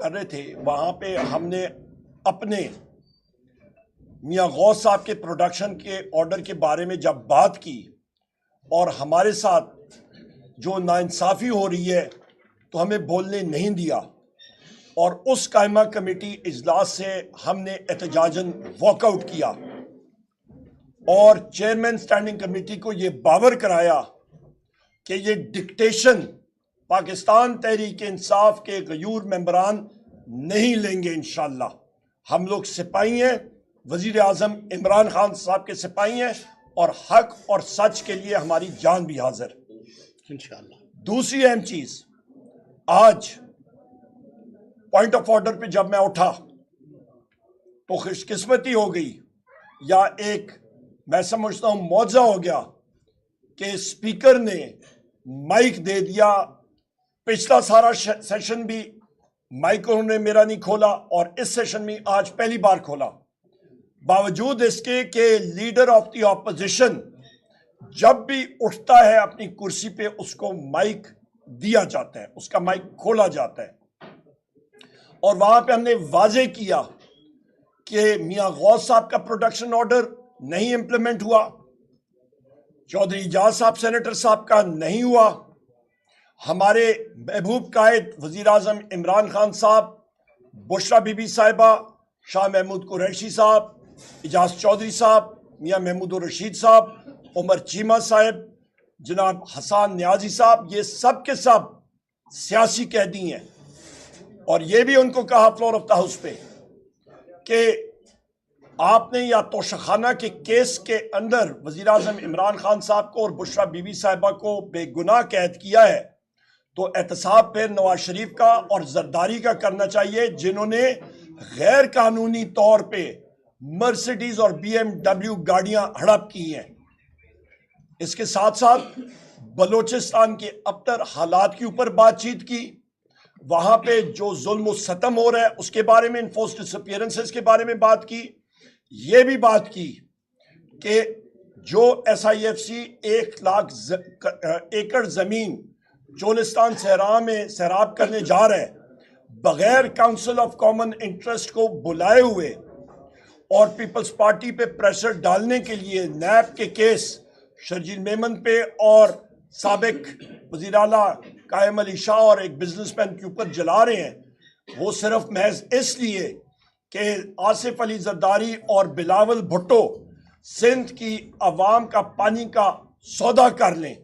कर रहे थे वहाँ पे हमने अपने मियाँ गौस साहब के प्रोडक्शन के ऑर्डर के बारे में जब बात की और हमारे साथ जो नाइंसाफ़ी हो रही है तो हमें बोलने नहीं दिया और उस कायमा कमेटी इजलास से हमने एहतजाजन वॉकआउट किया और चेयरमैन स्टैंडिंग कमेटी को ये बावर कराया कि ये डिक्टेशन पाकिस्तान तहरीक इंसाफ के गयूर मेंबरान नहीं लेंगे। इंशाअल्लाह हम लोग सिपाही हैं, वजीर आज़म इमरान खान साहब के सिपाही हैं और हक और सच के लिए हमारी जान भी हाजिर इंशाअल्लाह। दूसरी अहम चीज़, आज पॉइंट ऑफ ऑर्डर पे जब मैं उठा तो खुशकिस्मती हो गई या एक मैं समझता हूँ मौजा हो गया कि स्पीकर ने माइक दे दिया। पिछला सारा सेशन भी माइक उन्होंने मेरा नहीं खोला और इस सेशन में आज पहली बार खोला, बावजूद इसके कि लीडर ऑफ द ऑपोजिशन जब भी उठता है अपनी कुर्सी पे उसको माइक दिया जाता है, उसका माइक खोला जाता है। और वहां पे हमने वाजे किया कि मियाँ गौस साहब का प्रोडक्शन ऑर्डर नहीं इंप्लीमेंट हुआ, चौधरी एजाज साहब सेनेटर साहब का नहीं हुआ, हमारे महबूब कायद वजीर आज़म इमरान खान साहब, बुशरा बीबी साहिबा, शाह महमूद कुरैशी साहब, एजाज चौधरी साहब, मियाँ महमूद रशीद साहब, उमर चीमा साहब, जनाब हसन न्याजी साहब, ये सब के सब सियासी कैदी हैं। और ये भी उनको कहा फ्लोर ऑफ द हाउस पे कि आपने या तोशाखाना के केस के अंदर वजीर आज़म इमरान खान साहब को और बुशरा बीबी साहिबा को बेगुनाह कैद किया है तो एहतसाब फिर नवाज शरीफ का और जरदारी का करना चाहिए, जिन्होंने गैर कानूनी तौर पे मर्सिडीज और BMW गाड़ियां हड़प की हैं। इसके साथ साथ बलोचिस्तान के अबतर हालात के ऊपर बातचीत की, वहां पे जो जुल्म और सतम हो रहा है उसके बारे में, इन्फोर्स्ड डिसअपीयरेंसेस के बारे में बात की। ये भी बात की कि जो SIFC 1 लाख एकड़ जमीन चोलिस्तान सहरा में सैराब करने जा रहा है बगैर काउंसिल ऑफ कॉमन इंटरेस्ट को बुलाए हुए और पीपल्स पार्टी पे प्रेशर डालने के लिए नैब के केस शर्जील मेमन पे और साबिक वज़ीर आला कायम अली शाह और एक बिजनेसमैन के ऊपर जला रहे हैं, वो सिर्फ महज इसलिए कि आसिफ अली जरदारी और बिलावल भुट्टो सिंध की अवाम का पानी का सौदा कर लें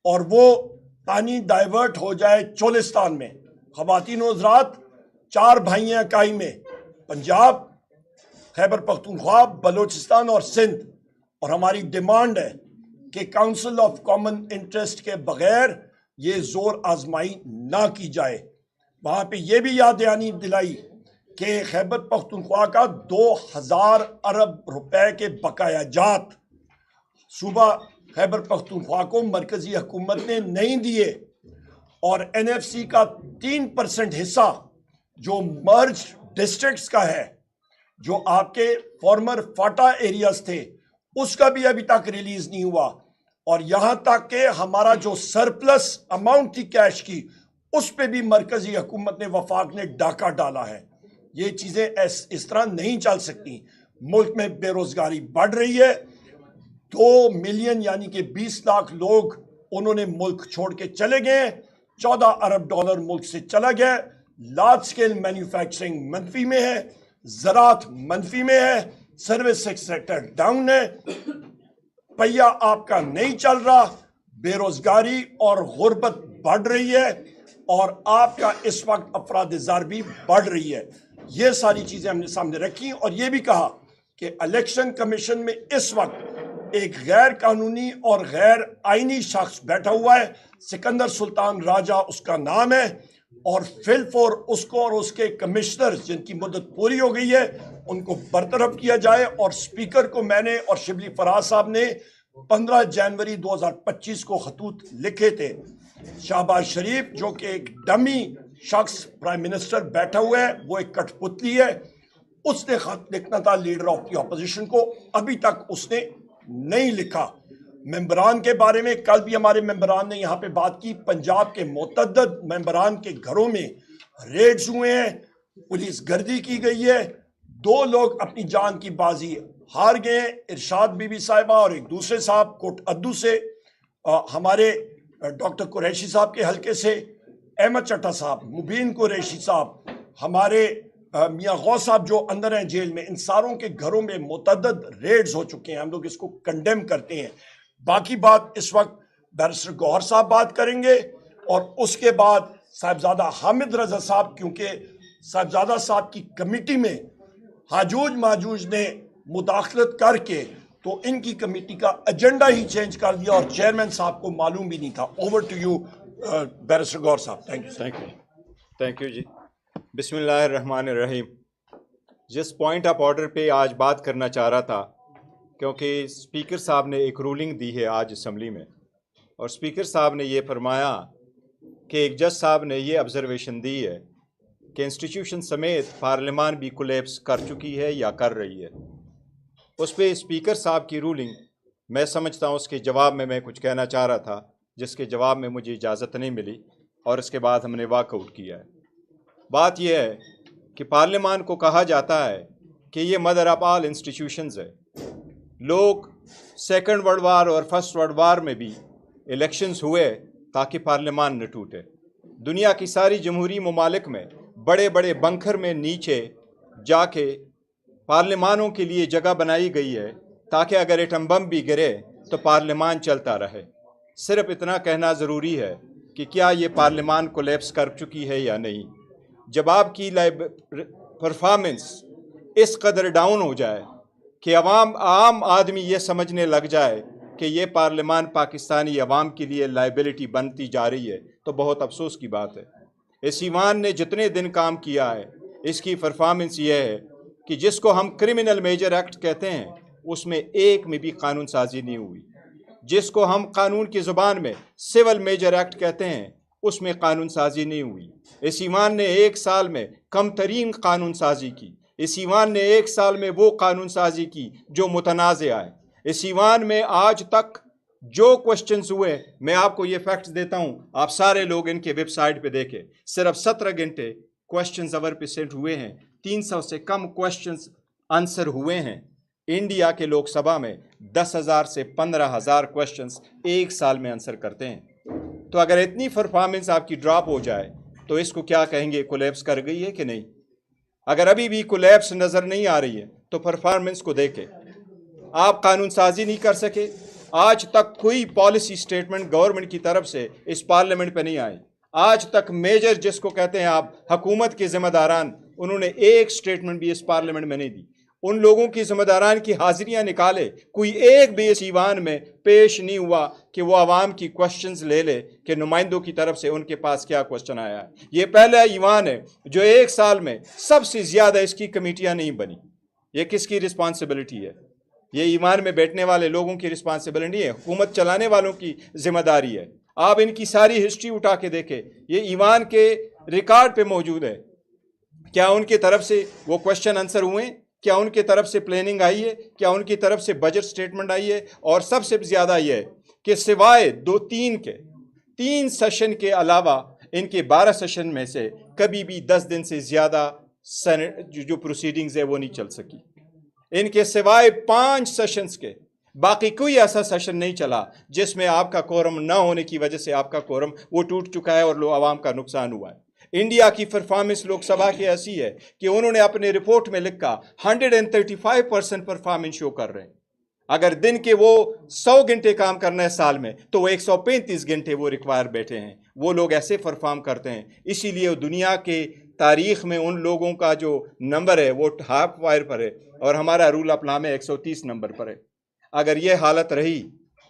और वो पानी डाइवर्ट हो जाए चोलिस्तान में। ख़वातीन व हज़रात, 4 भाई हैं इकाई में, पंजाब, खैबर पख्तूनख्वा, बलोचिस्तान और सिंध, और हमारी डिमांड है कि काउंसिल ऑफ कॉमन इंटरेस्ट के बगैर ये जोर आजमाई ना की जाए। वहाँ पे ये भी याद दहानी दिलाई कि खैबर पख्तूनख्वा का 2000 अरब रुपए के बकाया जात सूबा खैबर पख्तूनख्वा को मरकजी हुकूमत ने नहीं दिए और NFC का 3% हिस्सा जो मर्ज डिस्ट्रिक्ट्स का है, जो आपके फॉर्मर फाटा एरियाज थे, उसका भी अभी तक रिलीज नहीं हुआ। और यहाँ तक कि हमारा जो सरप्लस अमाउंट थी कैश की, उस पे भी मरकजी हुकूमत ने, वफाक ने डाका डाला है। ये चीज़ें इस तरह नहीं चल सकती। मुल्क में बेरोजगारी बढ़ रही है, 2 मिलियन यानी कि 20 लाख लोग उन्होंने मुल्क छोड़ के चले गए, 14 अरब डॉलर मुल्क से चला गया, लार्ज स्केल मैन्युफैक्चरिंग मंफी में है, ज़राअत मंफी में है, सर्विस सेक्टर डाउन है, पहिया आपका नहीं चल रहा, बेरोजगारी और गुर्बत बढ़ रही है और आपका इस वक्त अफराद-ए-ज़र भी बढ़ रही है। ये सारी चीज़ें हमने सामने रखी और ये भी कहा कि इलेक्शन कमीशन में इस वक्त एक गैर कानूनी और गैर आईनी शख्स बैठा हुआ है, सिकंदर सुल्तान राजा उसका नाम है, और फिलफोर उसको और उसके कमिश्नर जिनकी मुद्दत पूरी हो गई है उनको बरतरफ किया जाए। और स्पीकर को मैंने और शिबली फराज साहब ने 15 जनवरी 2025 को खतूत लिखे थे। शहबाज शरीफ जो कि एक डमी शख्स प्राइम मिनिस्टर बैठा हुआ है, वो एक कठपुतली है, उसने खत लिखना था लीडर ऑफ द अपोजिशन को, अभी तक उसने नहीं लिखा। मेंबरान के बारे में कल भी हमारे मेंबरान ने यहाँ पे बात की, पंजाब के मुतअद्दिद मेंबरान के घरों में रेड्स हुए हैं, पुलिस गर्दी की गई है, 2 लोग अपनी जान की बाजी हार गए, इरशाद बीबी साहिबा और एक दूसरे साहब कोट अद्दू से, हमारे डॉक्टर कुरैशी साहब के हल्के से, अहमद चट्टा साहब, मुबीन कुरैशी साहब, हमारे मियाँ गौस साहब जो अंदर हैं जेल में, इन सारों के घरों में मुतअद्दिद रेड्स हो चुके हैं। हम लोग इसको कंडेम करते हैं। बाकी बात इस वक्त बैरिस्टर गौहर साहब बात करेंगे और उसके बाद साहिबजादा हामिद रजा साहब, क्योंकि साहिबजादा साहब की कमेटी में हाजूज माजूज ने मुदाखलत करके तो इनकी कमेटी का एजेंडा ही चेंज कर दिया और चेयरमैन साहब को मालूम भी नहीं था। Over to you barrister Gauhar साहब। थैंक यू जी। बिस्मिल्लाहिर्रहमानिर्रहीम। जिस पॉइंट ऑफ ऑर्डर पे आज बात करना चाह रहा था, क्योंकि स्पीकर साहब ने एक रूलिंग दी है आज असम्बली में, और स्पीकर साहब ने ये फरमाया कि एक जज साहब ने ये ऑब्जर्वेशन दी है कि इंस्टीट्यूशन समेत पार्लियामान भी कोलैप्स कर चुकी है या कर रही है। उस पर स्पीकर साहब की रूलिंग मैं समझता हूँ उसके जवाब में मैं कुछ कहना चाह रहा था, जिसके जवाब में मुझे इजाज़त नहीं मिली और इसके बाद हमने वॉकआउट किया है। बात यह है कि पार्लियामान को कहा जाता है कि ये मदर ऑफ ऑल इंस्टीट्यूशंस है। लोग सेकंड वर्ल्ड वार और फर्स्ट वर्ल्ड वार में भी इलेक्शंस हुए ताकि पार्लियामान न टूटे। दुनिया की सारी जमहूरी ममालिक में बड़े बड़े बंकर में नीचे जाके पार्लियामानों के लिए जगह बनाई गई है ताकि अगर एटम बम भी गिरे तो पार्लियामान चलता रहे। सिर्फ इतना कहना ज़रूरी है कि क्या ये पार्लियामान कोलैप्स कर चुकी है या नहीं। जब आपकी परफॉर्मेंस इस कदर डाउन हो जाए कि आम आदमी ये समझने लग जाए कि ये पार्लियामान पाकिस्तानी अवाम के लिए लाइबिलिटी बनती जा रही है, तो बहुत अफसोस की बात है। इस ईवान ने जितने दिन काम किया है, इसकी परफॉर्मेंस ये है कि जिसको हम क्रिमिनल मेजर एक्ट कहते हैं उसमें एक में भी कानून साजी नहीं हुई। जिसको हम कानून की ज़ुबान में सिविल मेजर एक्ट कहते हैं उसमें कानून साजी नहीं हुई। इस ईवान ने 1 साल में कम तरीन कानून साजी की। इस ईवान ने 1 साल में वो कानून साजी की जो मुतनाज़ आए। इस ईवान में आज तक जो क्वेश्चंस हुए, मैं आपको ये फैक्ट्स देता हूँ, आप सारे लोग इनके वेबसाइट पे देखें, सिर्फ 17 घंटे क्वेश्चंस अवर पे सेंड हुए हैं। 300 से कम क्वेश्चंस आंसर हुए हैं। इंडिया के लोकसभा में 10,000 से 15,000 क्वेश्चंस 1 साल में आंसर करते हैं। तो अगर इतनी परफॉर्मेंस आपकी ड्रॉप हो जाए तो इसको क्या कहेंगे, कोलैप्स कर गई है कि नहीं। अगर अभी भी कोलैप्स नज़र नहीं आ रही है तो परफॉर्मेंस को देखें। आप कानून साजी नहीं कर सके। आज तक कोई पॉलिसी स्टेटमेंट गवर्नमेंट की तरफ से इस पार्लियामेंट पे नहीं आई। आज तक मेजर जिसको कहते हैं आप हुकूमत के जिम्मेदारान, उन्होंने एक स्टेटमेंट भी इस पार्लियामेंट में नहीं दी। उन लोगों की जिम्मेदारान की हाजिरियां निकाले, कोई एक भी इस ईवान में पेश नहीं हुआ कि वो आवाम की क्वेश्चंस ले ले कि नुमाइंदों की तरफ से उनके पास क्या क्वेश्चन आया है। ये पहला ईवान है जो 1 साल में सबसे ज़्यादा इसकी कमेटियां नहीं बनी। ये किसकी रिस्पॉन्सिबिलिटी है? ये ईवान में बैठने वाले लोगों की रिस्पॉन्सिबिलिटी नहीं है, हुकूमत चलाने वालों की जिम्मेदारी है। आप इनकी सारी हिस्ट्री उठा के देखें, ये ईवान के रिकॉर्ड पे मौजूद है। क्या उनकी तरफ से वो क्वेश्चन आंसर हुए? क्या उनकी तरफ से प्लानिंग आई है? क्या उनकी तरफ से बजट स्टेटमेंट आई है? और सबसे ज़्यादा यह है कि सिवाय 3 सेशन के अलावा इनके 12 सेशन में से कभी भी 10 दिन से ज़्यादा जो प्रोसीडिंग्स है वो नहीं चल सकी। इनके सिवाय 5 सेशंस के बाकी कोई ऐसा सेशन नहीं चला जिसमें आपका कोरम न होने की वजह से आपका कोरम वो टूट चुका है और आवाम का नुकसान हुआ है। इंडिया की परफॉर्मेंस लोकसभा की ऐसी है कि उन्होंने अपने रिपोर्ट में लिखा 135% परफॉर्मेंस शो कर रहे हैं। अगर दिन के वो 100 घंटे काम करना है साल में, तो वो 135 घंटे वो रिक्वायर बैठे हैं। वो लोग ऐसे परफॉर्म करते हैं, इसीलिए दुनिया के तारीख में उन लोगों का जो नंबर है वो हाफ वायर पर है और हमारा रूल ऑफ लॉ में 130 नंबर पर है। अगर ये हालत रही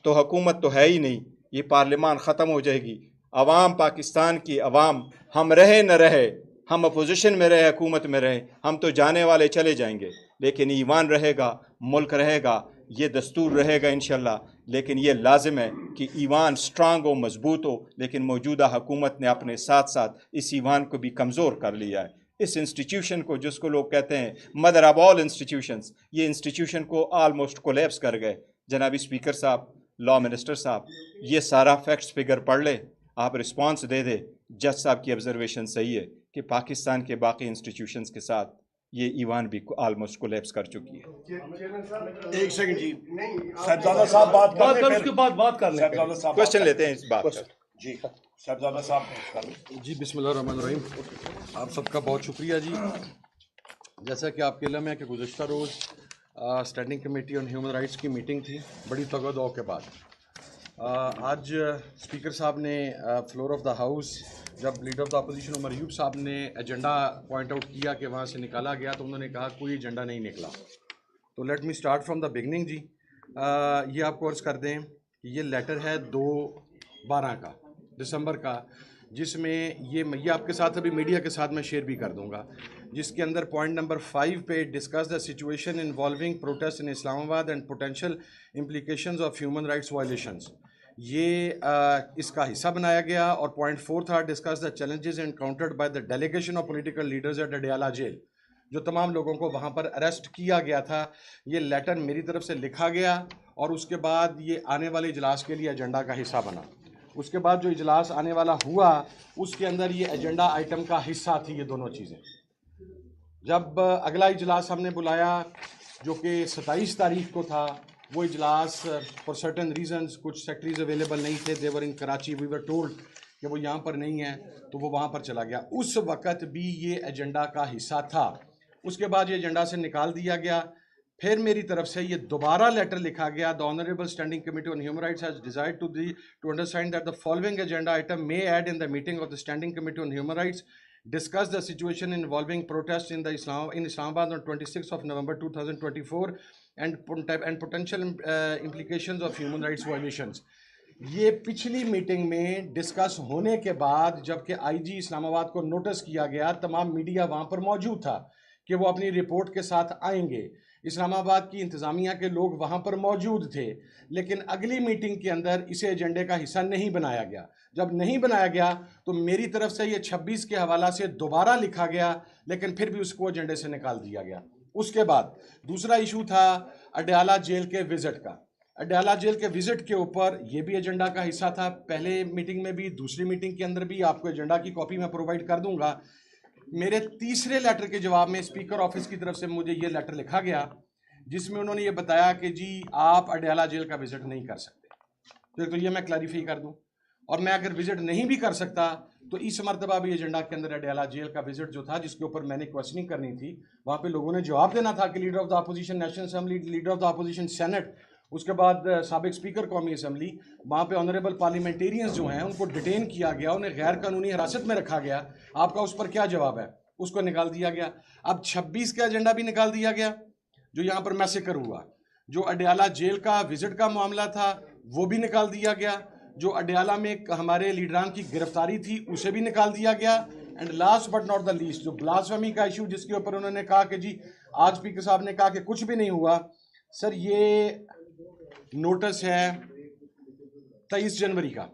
तो हुकूमत तो है ही नहीं, ये पार्लियामान ख़त्म हो जाएगी। अवाम, पाकिस्तान की अवाम, हम रहे न रहे, हम अपोजिशन में रहे, हुकूमत में रहे, हम तो जाने वाले चले जाएंगे, लेकिन ईमान रहेगा, मुल्क रहेगा, ये दस्तूर रहेगा इंशाल्लाह। लेकिन ये लाजिम है कि ईमान स्ट्रांग हो, मजबूत हो। लेकिन मौजूदा हुकूमत ने अपने साथ साथ इस ईमान को भी कमज़ोर कर लिया है। इस इंस्टीट्यूशन को, जिसको लोग कहते हैं मदर ऑफ ऑल इंस्टीट्यूशंस, ये इंस्टीट्यूशन को आलमोस्ट कोलैप्स कर गए। जनाबी स्पीकर साहब, लॉ मिनिस्टर साहब, ये सारा फैक्ट्स फिगर पढ़ ले, आप रिस्पांस दे दे। जज साहब की ऑब्जर्वेशन सही है कि पाकिस्तान के बाकी इंस्टीट्यूशंस के साथ ये ईवान भी ऑलमोस्ट कोलैप्स कर चुकी है। एक सेकंड जी, साहबजादा साहब बात कर लें, उसके बाद बात कर लें। साहबजादा साहब क्वेश्चन लेते हैं इस बात पर। जी साहबजादा साहब। जी बिस्मिल्लाहिर्रहमानिर्रहीम। आप सबका बहुत शुक्रिया जी। जैसा कि आपके इल्म है कि गुज़श्ता रोज़ standing committee on human rights की मीटिंग थी बड़ी तगड़ो के बाद। आज स्पीकर साहब ने फ्लोर ऑफ द हाउस जब leader of the opposition Umar Ayub साहब ने एजेंडा पॉइंट आउट किया कि वहाँ से निकाला गया, तो उन्होंने कहा कोई एजेंडा नहीं निकला। तो let me start from the beginning जी। ये आपको अर्ज़ कर दें कि ये लेटर है 2/12 का, दिसंबर का, जिसमें ये आपके साथ अभी मीडिया के साथ मैं शेयर भी कर दूंगा, जिसके अंदर पॉइंट नंबर 5 पे discuss the situation involving protest in Islamabad and potential implications of human rights violations, ये इसका हिस्सा बनाया गया। और पॉइंट 4 था discuss the challenges encountered by the delegation of political leaders at Adiala jail, जो तमाम लोगों को वहाँ पर अरेस्ट किया गया था। ये लेटर मेरी तरफ से लिखा गया और उसके बाद ये आने वाले इजलास के लिए एजेंडा का हिस्सा बना। उसके बाद जो इजलास आने वाला हुआ उसके अंदर ये एजेंडा आइटम का हिस्सा थी ये दोनों चीज़ें। जब अगला इजलास हमने बुलाया जो कि 27 तारीख को था, वो इजलास फॉर सर्टन रीजंस कुछ सेक्रेटरीज अवेलेबल नहीं थे, देवर इन कराची, वी वर टोल्ड कि वो यहाँ पर नहीं है, तो वो वहाँ पर चला गया। उस वक़्त भी ये एजेंडा का हिस्सा था। उसके बाद ये एजेंडा से निकाल दिया गया। फिर मेरी तरफ से ये दोबारा लेटर लिखा गया, the honourable standing committee on human rights has decided to understand that the following agenda item may add in the meeting of the standing committee on human rights, discuss the situation involving protests in Islamabad on 26th of November 2024 and potential implications of human rights violations। ये पिछली meeting में discuss होने के बाद जबकि IG Islamabad को notice किया गया, तमाम मीडिया वहाँ पर मौजूद था कि वो अपनी रिपोर्ट के साथ आएंगे, इस्लामाबाद की इंतज़ामिया के लोग वहाँ पर मौजूद थे, लेकिन अगली मीटिंग के अंदर इसे एजेंडे का हिस्सा नहीं बनाया गया। जब नहीं बनाया गया तो मेरी तरफ से ये 26 के हवाला से दोबारा लिखा गया, लेकिन फिर भी उसको एजेंडे से निकाल दिया गया। उसके बाद दूसरा इशू था अडयाला जेल के विज़िट का। अडयाला जेल के विज़िट के ऊपर ये भी एजेंडा का हिस्सा था, पहले मीटिंग में भी, दूसरी मीटिंग के अंदर भी। आपको एजेंडा की कॉपी मैं प्रोवाइड कर दूंगा। मेरे तीसरे लेटर के जवाब में स्पीकर ऑफिस की तरफ से मुझे ये लेटर लिखा गया जिसमें उन्होंने ये बताया कि जी आप अडयाला जेल का विज़िट नहीं कर सकते। तो ये मैं क्लैरिफाई कर दूं, और मैं अगर विज़िट नहीं भी कर सकता तो इस मरतबा भी एजेंडा के अंदर अडयाला जेल का विज़िट जो था, जिसके ऊपर मैंने क्वेश्चनिंग करनी थी, वहाँ पे लोगों ने जवाब देना था कि leader of the opposition national assembly, leader of the opposition senate, उसके बाद साबिक स्पीकर कौमी असम्बली, वहाँ पे ऑनरेबल पार्लियामेंटेरियंस जो हैं उनको डिटेन किया गया, उन्हें गैर कानूनी हिरासत में रखा गया। आपका उस पर क्या जवाब है? उसको निकाल दिया गया। अब 26 का एजेंडा भी निकाल दिया गया जो यहाँ पर मैसेकर हुआ। जो अडयाला जेल का विजिट का मामला था वो भी निकाल दिया गया। जो अडयाला में हमारे लीडरान की गिरफ्तारी थी उसे भी निकाल दिया गया। And last but not the least, जो ब्लास्फेमी का इशू जिसके ऊपर उन्होंने कहा कि जी आज स्पीकर साहब ने कहा कि कुछ भी नहीं हुआ। सर ये नोटिस है 23 जनवरी का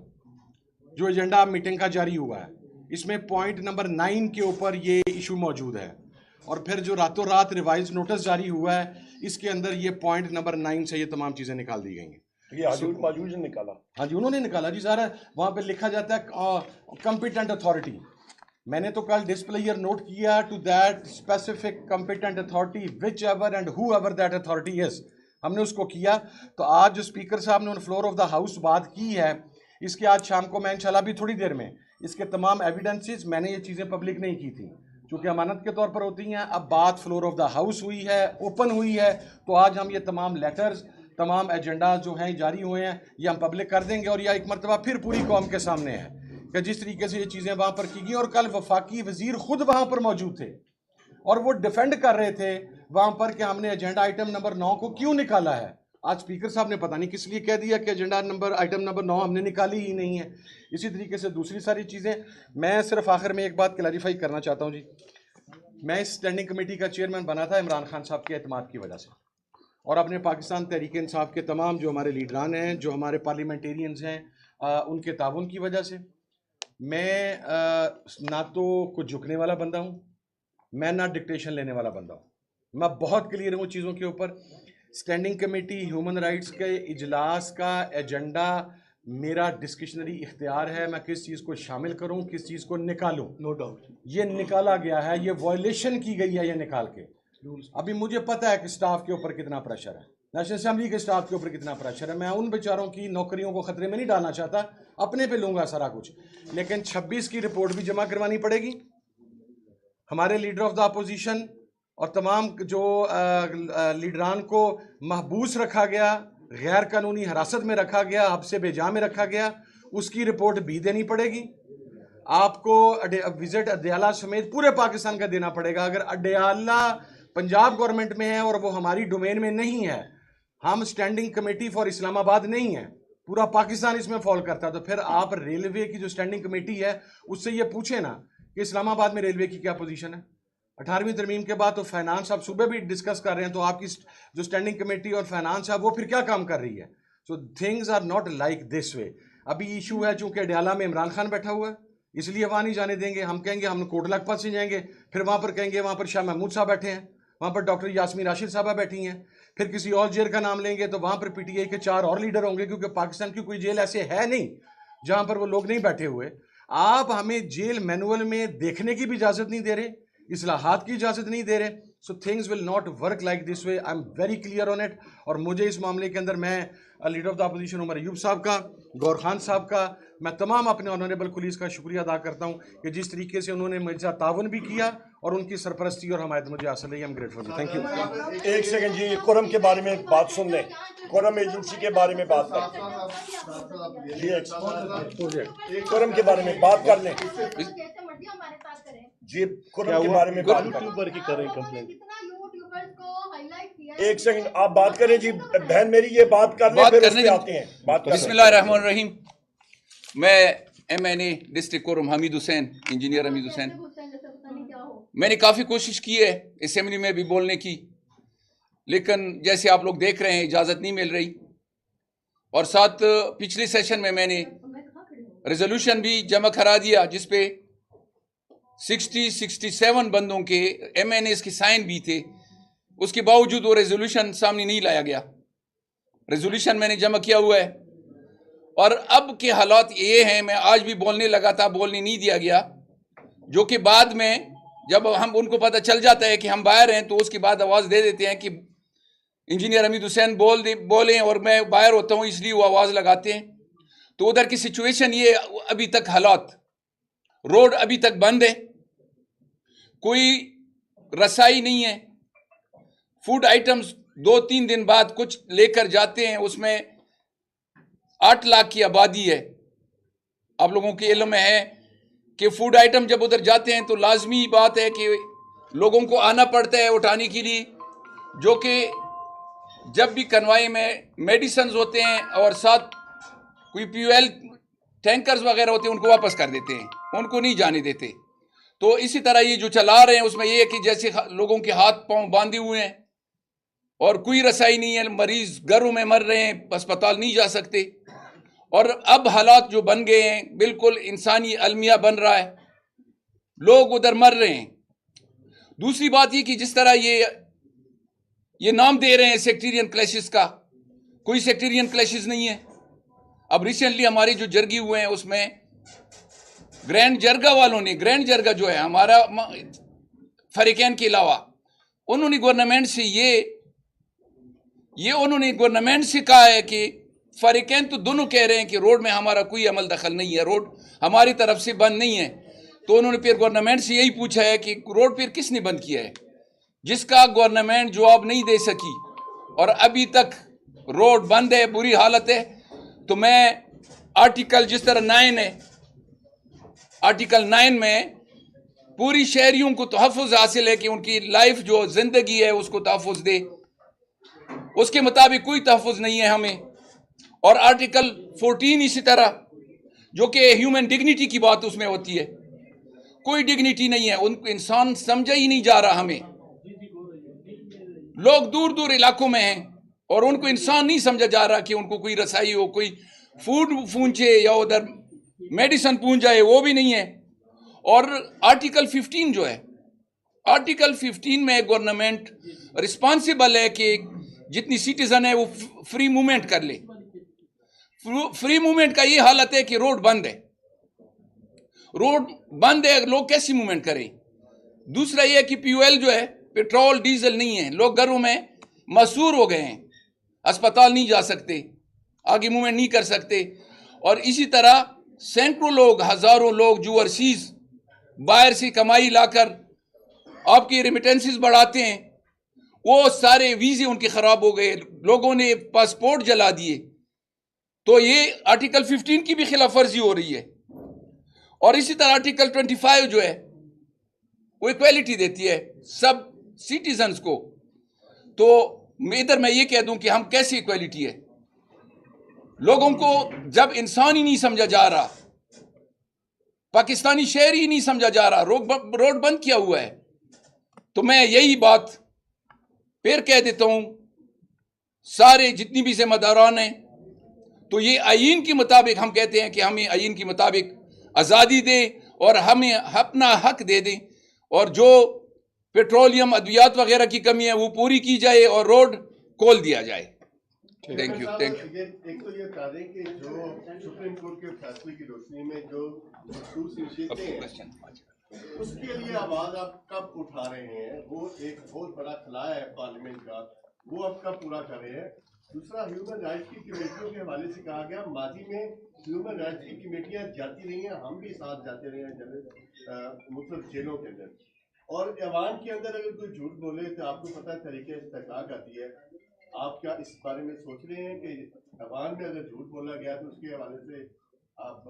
जो एजेंडा मीटिंग का जारी हुआ है, इसमें पॉइंट नंबर 9 के ऊपर ये इशू मौजूद है। और फिर जो रातों रात रिवाइज नोटिस जारी हुआ है इसके अंदर ये पॉइंट नंबर 9 से ये तमाम चीज़ें निकाल दी गई हैं। ये हाजूर माजूर ने निकाला? हाँ जी, उन्होंने निकाला जी। सारा वहाँ पे लिखा जाता है कॉम्पिटेंट अथॉरिटी। मैंने तो कल डिस्प्लेयर नोट किया to that specific competent authority whichever and whoever that authority is, हमने उसको किया। तो आज जो स्पीकर साहब ने फ्लोर ऑफ द हाउस बात की है, इसके आज शाम को मैं इंशाल्लाह भी थोड़ी देर में इसके तमाम एविडेंसेस, मैंने ये चीज़ें पब्लिक नहीं की थी क्योंकि अमानत के तौर पर होती हैं। अब बात फ्लोर ऑफ द हाउस हुई है, ओपन हुई है, तो आज हम ये तमाम लेटर्स, तमाम एजेंडा जो हैं जारी हुए हैं, ये हम पब्लिक कर देंगे। और यह एक मरतबा फिर पूरी कौम के सामने है कि जिस तरीके से ये चीज़ें वहाँ पर की गई। और कल वफाकी वजीर खुद वहाँ पर मौजूद थे और वो डिफेंड कर रहे थे वहाँ पर कि हमने एजेंडा आइटम नंबर 9 को क्यों निकाला है। आज स्पीकर साहब ने पता नहीं किस लिए कह दिया कि एजेंडा आइटम नंबर 9 हमने निकाली ही नहीं है। इसी तरीके से दूसरी सारी चीज़ें। मैं सिर्फ आखिर में एक बात क्लैरिफाई करना चाहता हूँ जी, मैं इस स्टैंडिंग कमेटी का चेयरमैन बना था इमरान खान साहब के एतमाद की वजह से, और अपने पाकिस्तान तहरीक इंसाफ के तमाम जो हमारे लीडरान हैं, जो हमारे पार्लियामेंटेरियंस हैं, उनके ताउन की वजह से। मैं ना तो कुछ झुकने वाला बंदा हूँ, मैं ना डिक्टेशन लेने वाला बंदा हूँ। मैं बहुत क्लियर हूँ चीज़ों के ऊपर। स्टैंडिंग कमेटी ह्यूमन राइट्स के इजलास का एजेंडा मेरा डिस्क्रिशनरी इख्तियार है, मैं किस चीज़ को शामिल करूं, किस चीज़ को निकालूं। No doubt. ये निकाला गया है, ये वायलेशन की गई है ये निकाल के। अभी मुझे पता है कि स्टाफ के ऊपर कितना प्रेशर है, नेशनल असेंबली के स्टाफ के ऊपर कितना प्रेशर है। मैं उन बेचारों की नौकरियों को खतरे में नहीं डालना चाहता, अपने पे लूंगा सारा कुछ, लेकिन 26 की रिपोर्ट भी जमा करवानी पड़ेगी। हमारे लीडर ऑफ द अपोजिशन और तमाम जो लीडरान को महबूस रखा गया, गैर कानूनी हिरासत में रखा गया, हब्से बेजा में रखा गया, उसकी रिपोर्ट भी देनी पड़ेगी। आपको विजिट अडयाला समेत पूरे पाकिस्तान का देना पड़ेगा। अगर अडयाला पंजाब गवर्नमेंट में है और वो हमारी डोमेन में नहीं है, हम स्टैंडिंग कमेटी फॉर इस्लामाबाद नहीं है, पूरा पाकिस्तान इसमें फॉल करता है, तो फिर आप रेलवे की जो स्टैंडिंग कमेटी है उससे ये पूछे ना कि इस्लामाबाद में रेलवे की क्या पोजीशन है। 18वीं तरमीम के बाद तो फाइनेंस आप सुबह भी डिस्कस कर रहे हैं, तो आपकी जो स्टैंडिंग कमेटी और फाइनेंस है वो फिर क्या काम कर रही है। So things are not like this way. अभी इशू है चूंकि अडयाला में इमरान खान बैठा हुआ है, इसलिए वहाँ नहीं जाने देंगे। हम कहेंगे हम कोट लखपत से जाएंगे, फिर वहाँ पर कहेंगे वहाँ पर शाह महमूद साहब बैठे हैं, वहाँ पर डॉक्टर यास्मीन राशिद साहबा बैठी हैं। फिर किसी और जेल का नाम लेंगे तो वहाँ पर पीटीआई के 4 और लीडर होंगे, क्योंकि पाकिस्तान की कोई जेल ऐसे है नहीं जहाँ पर वो लोग नहीं बैठे हुए। आप हमें जेल मैनुअल में देखने की भी इजाज़त नहीं दे रहे, इस्लाहात की इजाज़त नहीं दे रहे। So things will not work like this way. I am very clear on it. और मुझे इस मामले के अंदर मैं leader of the opposition Umar Ayub साहब का, गौर खान साहब का, मैं तमाम अपने ऑनरेबल कुलीस का शुक्रिया अदा करता हूँ कि जिस तरीके से उन्होंने मेरे साथ तावन भी किया और उनकी सरपरस्ती और हमायत मुझे हासिल रही। I am grateful. Thank you. एक सेकंड जी, कुरम के बारे में बात सुन लें, कुरम एजेंसी के बारे में बात कर जी, कुरम के बारे में बात कर लें जी, कुरम के बारे में बात यूट्यूबर की कर रही कंप्लेंट। एक सेकंड आप बात करें जी, बहन मेरी ये बात कर लें, फिर उस पे आते हैं बात कर। बिस्मिल्लाहिर्रहमानिर्रहीम। मैं MNA district Kurram Hameed Hussain, engineer Hameed Hussain. मैंने काफ़ी कोशिश की है असेंबली में भी बोलने की, लेकिन जैसे आप लोग देख रहे हैं इजाज़त नहीं मिल रही। और साथ पिछले सेशन में मैंने रेजोल्यूशन भी जमा करा दिया जिस पे 67 बंदों के MNAs के साइन भी थे। उसके बावजूद वो रेजोल्यूशन सामने नहीं लाया गया। रेजोल्यूशन मैंने जमा किया हुआ है और अब के हालात ये हैं, मैं आज भी बोलने लगा था, बोलने नहीं दिया गया, जो कि बाद में जब हम उनको पता चल जाता है कि हम बाहर हैं तो उसके बाद आवाज़ दे देते हैं कि इंजीनियर हमीद हुसैन बोलें और मैं बाहर होता हूँ इसलिए वो आवाज़ लगाते हैं। तो उधर की सिचुएशन ये अभी तक हालात, रोड अभी तक बंद है, कोई रसाई नहीं है। फूड आइटम्स 2-3 दिन बाद कुछ लेकर जाते हैं, उसमें 8 लाख की आबादी है। आप लोगों के इल्म में है कि फूड आइटम जब उधर जाते हैं तो लाजमी बात है कि लोगों को आना पड़ता है उठाने के लिए, जो कि जब भी कन्वाई में मेडिसिन होते हैं और साथ कोई POL टैंकर्स वगैरह होते हैं उनको वापस कर देते हैं, उनको नहीं जाने देते। तो इसी तरह ये जो चला रहे हैं उसमें ये है कि जैसे लोगों के हाथ पांव बांधे हुए हैं और कोई रसाई नहीं है, मरीज घरों में मर रहे हैं, अस्पताल नहीं जा सकते। और अब हालात जो बन गए हैं बिल्कुल इंसानी अलमिया बन रहा है, लोग उधर मर रहे हैं। दूसरी बात ये कि जिस तरह ये नाम दे रहे हैं सेक्टेरियन क्लैशेस का, कोई सेक्टेरियन क्लैशेस नहीं है। अब रिसेंटली हमारे जो जरगी हुए हैं उसमें ग्रैंड जरगा वालों ने, ग्रैंड जरगा जो है हमारा फरीकैन के अलावा, उन्होंने गवर्नमेंट से ये उन्होंने गवर्नमेंट से कहा है कि फरीकैन तो दोनों कह रहे हैं कि रोड में हमारा कोई अमल दखल नहीं है, रोड हमारी तरफ से बंद नहीं है। तो उन्होंने फिर गवर्नमेंट से यही पूछा है कि रोड फिर किसने बंद किया है, जिसका गवर्नमेंट जवाब नहीं दे सकी और अभी तक रोड बंद है, बुरी हालत है। तो मैं आर्टिकल जिस तरह 9 है, आर्टिकल 9 में पूरी शहरियों को तहफ़्फ़ुज़ हासिल है कि उनकी लाइफ जो जिंदगी है उसको तहफ़्फ़ुज़ दे, उसके मुताबिक कोई तहफ़्फ़ुज़ नहीं है हमें। और आर्टिकल 14 इसी तरह, जो कि ह्यूमन डिग्निटी की बात उसमें होती है, कोई डिग्निटी नहीं है, उनको इंसान समझा ही नहीं जा रहा। हमें लोग दूर दूर इलाकों में हैं और उनको इंसान नहीं समझा जा रहा कि उनको कोई रसाई हो, कोई फूड पहुंचे या उधर मेडिसिन पहुंच जाए, वो भी नहीं है। और आर्टिकल 15 जो है, आर्टिकल 15 में गवर्नमेंट रिस्पॉन्सिबल है कि जितनी सिटीजन है वो फ्री मूवमेंट कर ले। फ्री मूवमेंट का ये हालत है कि रोड बंद है, रोड बंद है, लोग कैसी मूवमेंट करें। दूसरा ये कि POL जो है, पेट्रोल डीजल नहीं है, लोग घरों में मसूर हो गए हैं, अस्पताल नहीं जा सकते, आगे मूवमेंट नहीं कर सकते। और इसी तरह सैकड़ों लोग, हजारों लोग जो ओवरसीज बाहर से कमाई लाकर आपकी रेमिटेंसेस बढ़ाते हैं, वो सारे वीजे उनके खराब हो गए, लोगों ने पासपोर्ट जला दिए। तो ये आर्टिकल 15 की भी खिलाफ वर्जी हो रही है। और इसी तरह आर्टिकल 25 जो है वो इक्वालिटी देती है सब सिटीजन्स को। तो इधर मैं ये कह दूं कि हम कैसी इक्वालिटी है, लोगों को जब इंसान ही नहीं समझा जा रहा, पाकिस्तानी शहर ही नहीं समझा जा रहा, रोड बंद किया हुआ है, तो मैं यही बात फिर कह देता हूं, सारे जितनी भी जिम्मेदारान हैं, तो ये आईन के मुताबिक हम कहते हैं कि हमें आईन के मुताबिक आज़ादी दें और हमें अपना हक दे दें, और जो पेट्रोलियम अद्वियात वगैरह की कमी है वो पूरी की जाए और रोड खोल दिया जाए। Thank you. एक तो ये बता दें कि जो सुप्रीम कोर्ट के फैसले की रोशनी में जो महसूस निश्चितें हैं, उसके लिए आवाज आप कब उठा रहे हैं? वो एक बहुत बड़ा खला है पार्लियामेंट का, वो आप कब पूरा कर रहे हैं? दूसरा, ह्यूमन राइट्स की कमेटियों के हवाले से कहा गया, माजी में ह्यूमन राइट्स की कमेटियां जाती रही हैं, हम भी साथ जाते रहे हैं मुख्तलिफ जेलों के अंदर, और ऐवान के अंदर अगर कोई झूठ बोले तो आपको पता है तरीके इस्तेकाक आती है। आप क्या इस बारे में सोच रहे हैं कि ऐवान में अगर झूठ बोला गया तो उसके हवाले से आप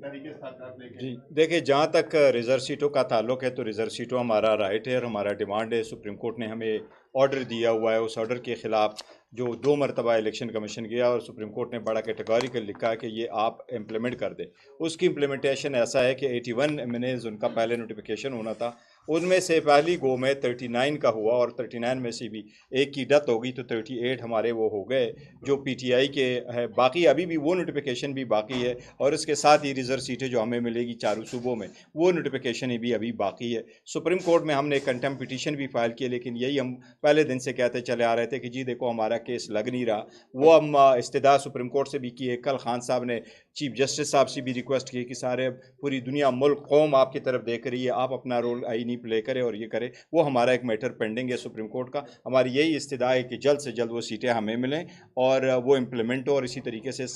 तरीके इस्तेकाक लेके? जी देखिए, जहाँ तक रिज़र्व सीटों का ताल्लुक है तो रिज़र्व सीटों हमारा राइट है और हमारा डिमांड है। सुप्रीम कोर्ट ने हमें ऑर्डर दिया हुआ है, उस ऑर्डर के ख़िलाफ़ जो 2 मरतबा इलेक्शन कमीशन गया और सुप्रीम कोर्ट ने बड़ा कैटेगोरिकल लिखा है कि ये आप इम्प्लीमेंट कर दें। उसकी इम्प्लीमेंटेशन ऐसा है कि 81 MNAs उनका पहले नोटिफिकेशन होना था, उनमें से पहली गो में 39 का हुआ और 39 में से भी एक की डेथ हो गई, तो 38 हमारे वो हो गए जो PTI के है। बाकी अभी भी वो नोटिफिकेशन भी बाकी है, और इसके साथ ही रिज़र्व सीटें जो हमें मिलेगी चारों सूबों में, वो नोटिफिकेशन भी अभी बाकी है। सुप्रीम कोर्ट में हमने कंटेम्प्ट पिटीशन भी फाइल किया, लेकिन यही हम पहले दिन से कहते चले आ रहे थे कि जी देखो हमारा केस लग नहीं रहा। वो हम इस्तदा सुप्रीम कोर्ट से भी किए, कल खान साहब ने चीफ जस्टिस साहब से भी रिक्वेस्ट की कि सारे पूरी दुनिया मुल्क कौम आपकी तरफ देख रही है, आप अपना रोल आईनी प्ले करें और ये करें। वो हमारा एक मैटर पेंडिंग है सुप्रीम कोर्ट का। हमारी यही इस्तदा है कि जल्द से जल्द वो सीटें हमें मिलें और वो इम्प्लीमेंट हो, और इसी तरीके से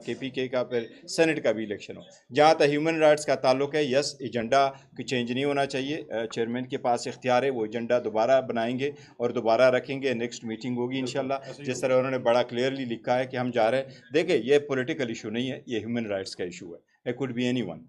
KPK का फिर सेनेट का भी इलेक्शन हो। जहाँ तक ह्यूमन राइट्स का ताल्लुक है, यस, एजेंडा की चेंज नहीं होना चाहिए, चेयरमैन के पास इख्तियार है, वो एजेंडा दोबारा बनाएंगे और दोबारा रखेंगे। नेक्स्ट मीटिंग होगी इंशाल्लाह, जिस तरह उन्होंने बड़ा क्लियरली लिखा है कि हम जा रहे हैं। देखिए, ये पॉलिटिकल इशू नहीं है, ये ह्यूमन राइट्स का इशू है। It could be anyone.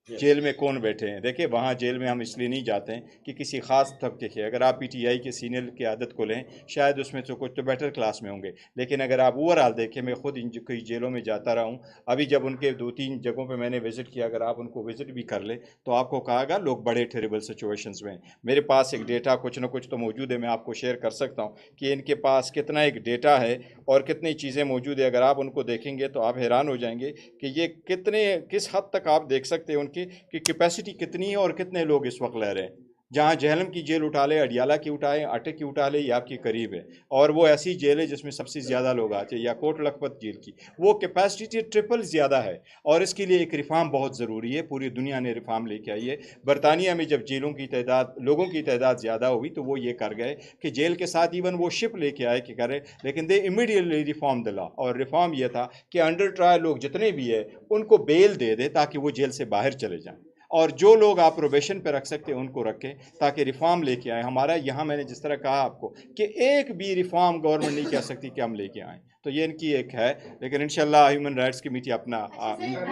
Jail में कौन बैठे हैं, देखिए वहाँ जेल में हम इसलिए नहीं जाते हैं कि किसी ख़ास तबके के, अगर आप PTI के सीनियर की आदत को लें शायद उसमें तो कुछ तो बेटर क्लास में होंगे, लेकिन अगर आप ओवरऑल देखें, मैं ख़ुद इन कई जेलों में जाता रहा हूँ, अभी जब उनके 2-3 जगहों पे मैंने विज़िट किया, अगर आप उनको विज़िट भी कर लें तो आपको कहागा लोग बड़े टेरेबल सिचुएशंस में। मेरे पास एक डेटा कुछ ना कुछ तो मौजूद है, मैं आपको शेयर कर सकता हूँ कि इनके पास कितना एक डेटा है और कितनी चीज़ें मौजूद है। अगर आप उनको देखेंगे तो आप हैरान हो जाएंगे कि ये किस हद तक आप देख सकते हैं उनकी कि कैपेसिटी कितनी है और कितने लोग इस वक्त रह रहे हैं। जहाँ जहलम की जेल उठा ले, अडियाला की उठाए, अटक की उठा ले, ये आपके करीब है, और वो ऐसी जेल है जिसमें सबसे ज़्यादा लोग आते हैं, या कोट लखपत जेल की वो कैपेसिटी ट्रिपल ज़्यादा है। और इसके लिए एक रिफॉर्म बहुत ज़रूरी है, पूरी दुनिया ने रिफॉर्म लेके आई है। बरतानिया में जब जेलों की तादाद, लोगों की तादाद ज़्यादा हुई तो वो ये कर गए कि जेल के साथ इवन वो शिप लेके आए कि करें, लेकिन दे इमीडिएटली रिफॉर्म द लॉ। और रिफॉर्म ये था कि अंडर ट्रायल लोग जितने भी है उनको बेल दे दे ताकि वो जेल से बाहर चले जाएँ, और जो लोग आप प्रोबेशन पे रख सकते हैं उनको रखें, ताकि रिफॉर्म लेके आए। हमारा यहाँ मैंने जिस तरह कहा आपको कि एक भी रिफॉर्म गवर्नमेंट नहीं कह सकती कि हम लेके आएँ, तो ये इनकी एक है, लेकिन इंशाल्लाह ह्यूमन राइट्स कमेटी अपना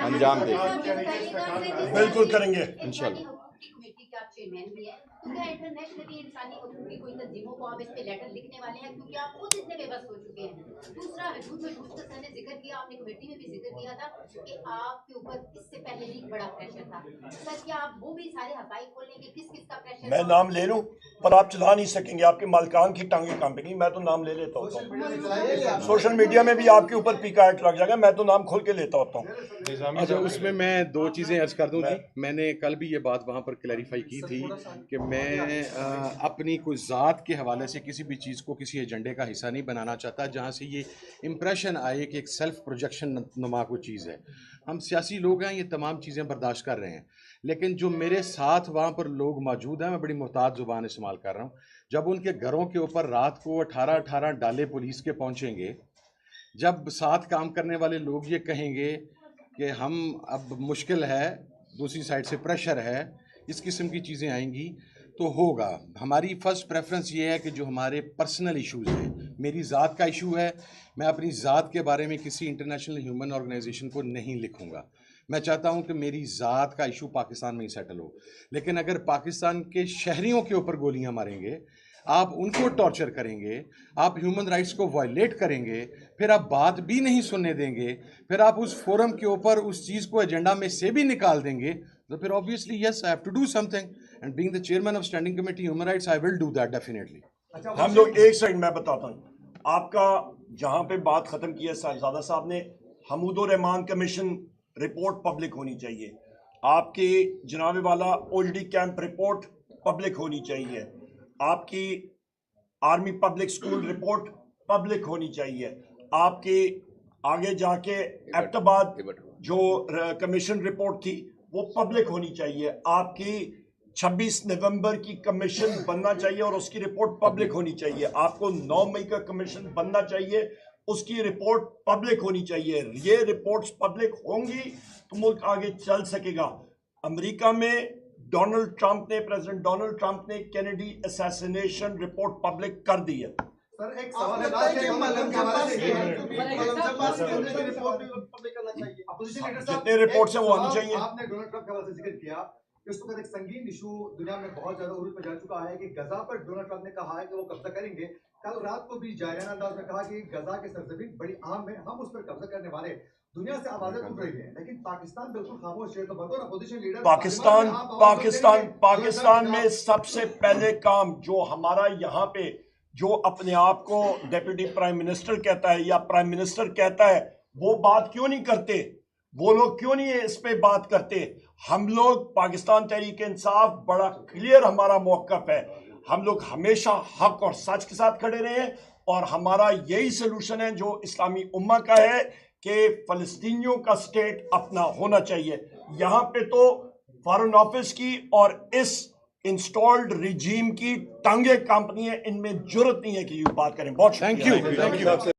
अंजाम देगी। बिल्कुल करेंगे इंशाल्लाह। तो क्या इंटरनेशनली इंसानी हकूक की कोई तंजीमों को आप इस पे लेटर लिखने वाले हैं, क्योंकि आप खुद इतने बेबस हो चुके हैं? दूसरा, हदूद में झूठ का सर ने जिक्र किया, आपने कमेटी में भी जिक्र किया था कि आपके ऊपर इससे पहले भी बड़ा प्रेशर था। सर क्या आप वो भी सारे हकाइक खोलेंगे, किस किस का प्रेशर? मैं नाम ले लूं? पर आप चला नहीं सकेंगे, आपके मालिकान की टांगें कांपेंगी। मैं तो नाम ले लेता होता हूँ, सोशल मीडिया में भी आपके ऊपर पीका एक्ट लग जाएगा, मैं तो नाम खोल के लेता होता हूँ। अच्छा, उसमें मैं दो चीज़ें अर्ज कर दूं जी। मैंने कल भी ये बात वहाँ पर क्लैरिफाई की थी कि मैं अपनी कोई ज़ात के हवाले से किसी भी चीज़ को किसी एजेंडे का हिस्सा नहीं बनाना चाहता जहाँ से ये इम्प्रेशन आए कि एक सेल्फ प्रोजेक्शन नुमा कोई चीज़ है। हम सियासी लोग हैं, ये तमाम चीज़ें बर्दाश्त कर रहे हैं, लेकिन जो मेरे साथ वहाँ पर लोग मौजूद हैं, मैं बड़ी मुहतात ज़ुबान इस्तेमाल कर रहा हूँ, जब उनके घरों के ऊपर रात को 18-18 डाले पुलिस के पहुँचेंगे, जब साथ काम करने वाले लोग ये कहेंगे कि हम अब मुश्किल है, दूसरी साइड से प्रेशर है, इस किस्म की चीज़ें आएंगी तो होगा। हमारी फ़र्स्ट प्रेफरेंस ये है कि जो हमारे पर्सनल इश्यूज़ हैं, मेरी ज़ात का इशू है, मैं अपनी ज़ात के बारे में किसी इंटरनेशनल ह्यूमन ऑर्गेनाइजेशन को नहीं लिखूंगा। मैं चाहता हूं कि मेरी ज़ात का इशू पाकिस्तान में ही सेटल हो। लेकिन अगर पाकिस्तान के शहरियों के ऊपर गोलियां मारेंगे, आप उनको टॉर्चर करेंगे, आप ह्यूमन राइट्स को वायलेट करेंगे, फिर आप बात भी नहीं सुनने देंगे, फिर आप उस फोरम के ऊपर उस चीज़ को एजेंडा में से भी निकाल देंगे, तो फिर obviously yes, I have to do something, and being the chairman of standing committee human rights, I will do that definitely. हम लोग एक सेकंड मैं बताता हूँ आपका, जहां पे बात खत्म की है साहिबजादा साहब ने, Hamoodur Rahman commission report public होनी चाहिए, आपकी जनाब वाला ओल्डी कैंप रिपोर्ट पब्लिक होनी चाहिए, आपकी army public school report public होनी चाहिए, आपकी आगे जाके एबटाबाद जो कमीशन रिपोर्ट थी वो पब्लिक होनी चाहिए, आपकी 26 नवंबर की कमीशन बनना चाहिए और उसकी रिपोर्ट पब्लिक होनी चाहिए, आपको 9 मई का कमीशन बनना चाहिए, उसकी रिपोर्ट पब्लिक होनी चाहिए। ये रिपोर्ट्स पब्लिक होंगी तो मुल्क आगे चल सकेगा। अमेरिका में प्रेसिडेंट डोनाल्ड ट्रंप ने केनेडी असैसिनेशन रिपोर्ट पब्लिक कर दी है। सर एक सवाल है, जितने रिपोर्ट्स हैं वो आनी चाहिए। आपने डोनाल्ड ट्रंप के हवाले से जिक्र किया, इस वक्त एक संगीन इशू दुनिया में बहुत ज्यादा उरूज पर जा चुका है कि गजा पर डोनाल्ड ट्रंप ने कहा है कि वो कब्जा करेंगे। कल रात को भी जायराना अंदाज में कहा कि गजा की सरजमीन बड़ी आम है, हम उस पर कब्जा करने वाले। दुनिया से आवाजें उठ रही हैं, लेकिन पाकिस्तान बिल्कुल खामोश है। तो बतौर अपोजिशन लीडर पाकिस्तान में सबसे पहले काम जो हमारा यहाँ पे जो अपने आप को डेप्यूटी प्राइम मिनिस्टर कहता है या प्राइम मिनिस्टर कहता है, वो बात क्यों नहीं करते? वो लोग क्यों नहीं इस पे बात करते? हम लोग पाकिस्तान तहरीक इंसाफ बड़ा क्लियर हमारा मौक़िफ़ है, हम लोग हमेशा हक और सच के साथ खड़े रहे हैं और हमारा यही सलूशन है जो इस्लामी उम्मा का है कि फ़लस्तीनियों का स्टेट अपना होना चाहिए। यहाँ पे तो फॉरेन ऑफिस की और इस इंस्टॉल्ड रिजीम की टांगे कांपनी है, इनमें जुर्रत नहीं है कि ये बात करें। बहुत थैंक यू।